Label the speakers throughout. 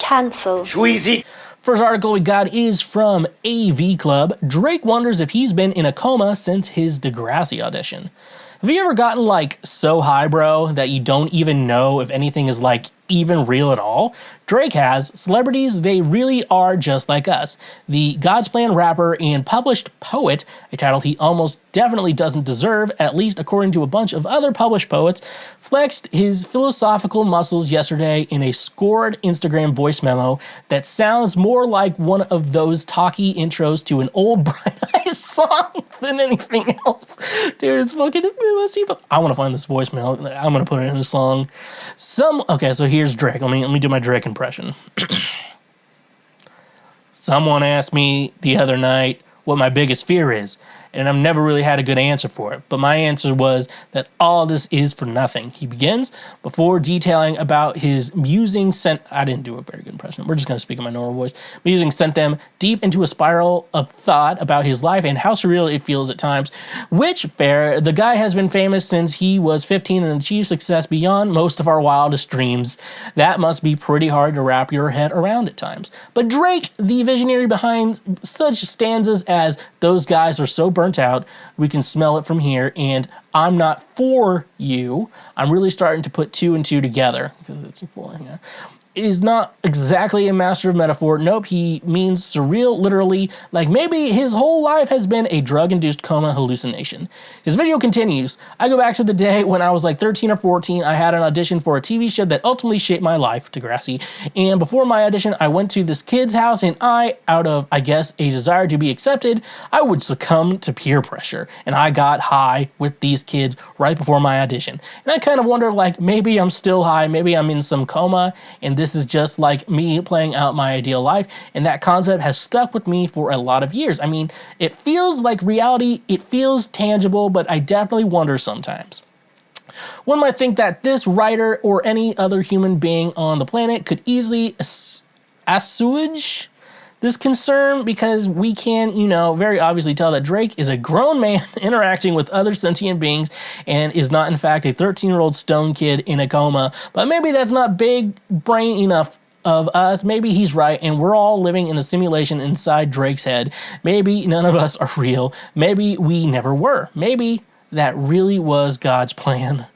Speaker 1: Cancel.
Speaker 2: Schweezy.
Speaker 3: First article we got is from AV Club. Drake wonders if he's been in a coma since his Degrassi audition. Have you ever gotten like so high, bro, that you don't even know if anything is like even real at all? Drake has. Celebrities, they really are just like us. The God's Plan rapper and published poet, a title he almost definitely doesn't deserve, at least according to a bunch of other published poets, flexed his philosophical muscles yesterday in a scored Instagram voice memo that sounds more like one of those talky intros to an old Bright Eyes song than anything else. Dude, it's fucking messy, but I want to find this voicemail. I'm going to put it in a song. Okay, so here's Drake. Let me do my Drake impression. Someone asked me the other night what my biggest fear is, and I've never really had a good answer for it. But my answer was that all this is for nothing. He begins before detailing about his musing sent... I didn't do a very good impression. We're just going to speak in my normal voice. Musing sent them deep into a spiral of thought about his life and how surreal it feels at times. Which, fair, the guy has been famous since he was 15 and achieved success beyond most of our wildest dreams. That must be pretty hard to wrap your head around at times. But Drake, the visionary behind such stanzas as "Those guys are so burnt out, we can smell it from here," and "I'm not for you," I'm really starting to put two and two together, because it's a four, yeah, is not exactly a master of metaphor. Nope, he means surreal, literally, like maybe his whole life has been a drug-induced coma hallucination. His video continues, "I go back to the day when I was like 13 or 14. I had an audition for a TV show that ultimately shaped my life, Degrassi. And before my audition, I went to this kid's house and out of, I guess, a desire to be accepted, I would succumb to peer pressure. And I got high with these kids right before my audition. And I kind of wonder, like, maybe I'm still high, maybe I'm in some coma, and this is just like me playing out my ideal life, and that concept has stuck with me for a lot of years. I mean, it feels like reality, it feels tangible, but I definitely wonder sometimes. One might think that this writer or any other human being on the planet could easily assuage this concern, because we can, very obviously tell that Drake is a grown man interacting with other sentient beings and is not, in fact, a 13-year-old stone kid in a coma. But maybe that's not big brain enough of us. Maybe he's right, and we're all living in a simulation inside Drake's head. Maybe none of us are real. Maybe we never were. Maybe that really was God's plan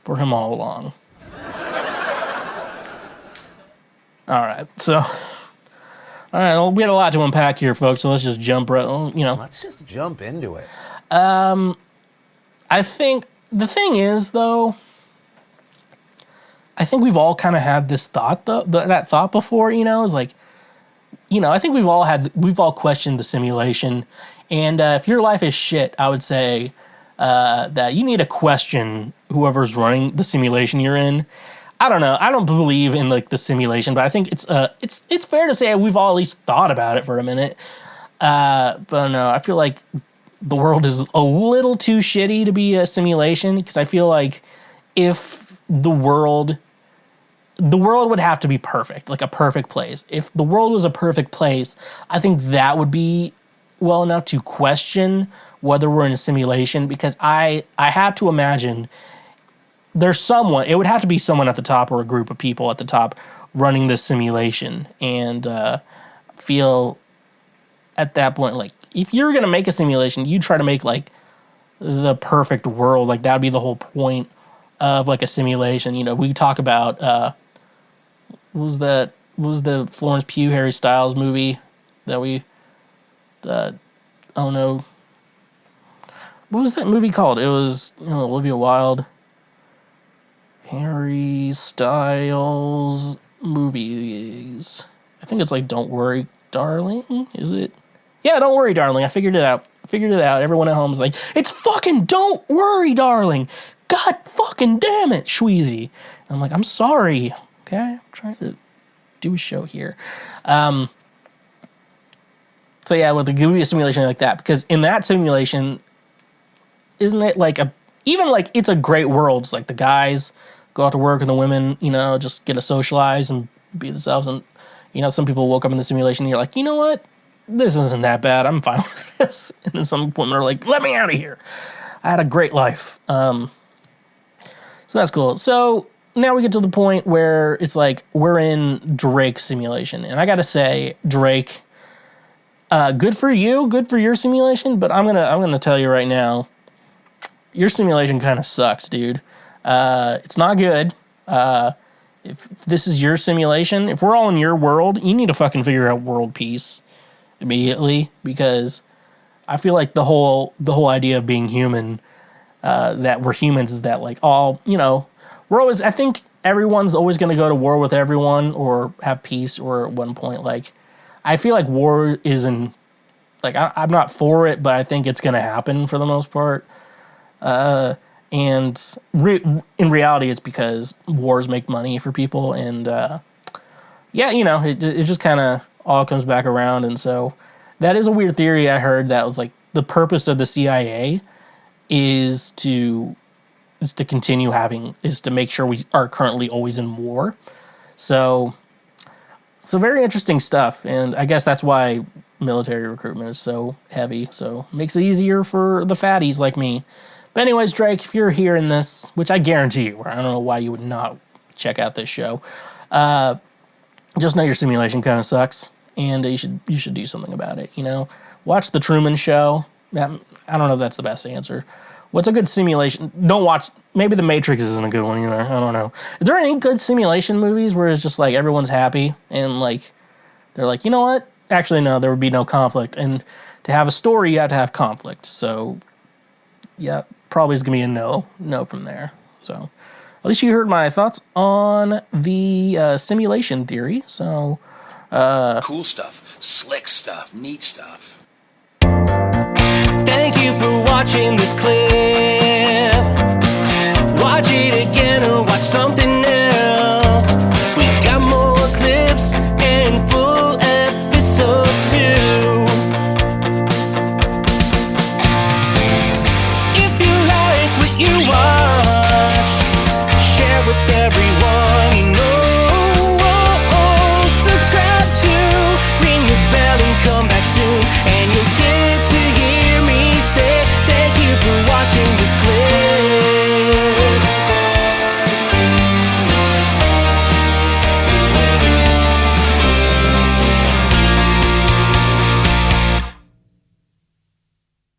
Speaker 3: for him all along. All right, so... All right, well, we had a lot to unpack here, folks, so let's just jump right,
Speaker 2: Let's just jump into it.
Speaker 3: I think, the thing is, though, I think we've all kind of had this thought, that thought before, is like, I think we've all questioned the simulation, and if your life is shit, I would say that you need to question whoever's running the simulation you're in. I don't know. I don't believe in like the simulation, but I think it's fair to say we've all at least thought about it for a minute. But no, I feel like the world is a little too shitty to be a simulation, because I feel like if the world would have to be perfect, like a perfect place. If the world was a perfect place, I think that would be well enough to question whether we're in a simulation, because I have to imagine there's someone, it would have to be someone at the top or a group of people at the top running this simulation, and feel at that point, like, if you're going to make a simulation, you try to make like the perfect world. Like that would be the whole point of like a simulation. We talk about, what was the Florence Pugh, Harry Styles movie that oh no, what was that movie called? It was, Olivia Wilde, Harry Styles movies. I think it's like Don't Worry, Darling. Is it? Yeah, Don't Worry, Darling. I figured it out. Everyone at home is like, it's fucking Don't Worry, Darling. God fucking damn it, Schweezy. And I'm like, I'm sorry. Okay, I'm trying to do a show here. So yeah, well, there could be a simulation like that, because in that simulation, isn't it like it's a great world. It's like the guys go out to work and the women, just get to socialize and be themselves. And, some people woke up in the simulation and you're like, you know what? This isn't that bad. I'm fine with this. And then some women are like, let me out of here. I had a great life. So that's cool. So now we get to the point where it's like we're in Drake's simulation, and I gotta say, Drake, good for you, good for your simulation, but I'm gonna tell you right now, your simulation kind of sucks, dude. It's not good. If this is your simulation, if we're all in your world, you need to fucking figure out world peace immediately, because I feel like the whole idea of being human, that we're humans, is that like all, we're always, I think everyone's always going to go to war with everyone or have peace, or at one point, like, I feel like war isn't, like, I'm not for it, but I think it's going to happen for the most part. And in reality, it's because wars make money for people, and it just kind of all comes back around. And so that is a weird theory I heard, that was like the purpose of the CIA is to make sure we are currently always in war. So very interesting stuff, and I guess that's why military recruitment is so heavy. So it makes it easier for the fatties like me. But anyways, Drake, if you're hearing this, which I guarantee you, I don't know why you would not check out this show, just know your simulation kind of sucks, and you should do something about it. Watch The Truman Show. I don't know if that's the best answer. What's a good simulation? Don't watch. Maybe The Matrix isn't a good one either. I don't know. Is there any good simulation movies where it's just like everyone's happy and like they're like, you know what? Actually, no, there would be no conflict. And to have a story, you have to have conflict. So, yeah, probably is going to be a no from there. So, at least you heard my thoughts on the simulation theory. So,
Speaker 1: cool stuff, slick stuff, neat stuff.
Speaker 4: Thank you for watching this clip. Watch it again or watch something else.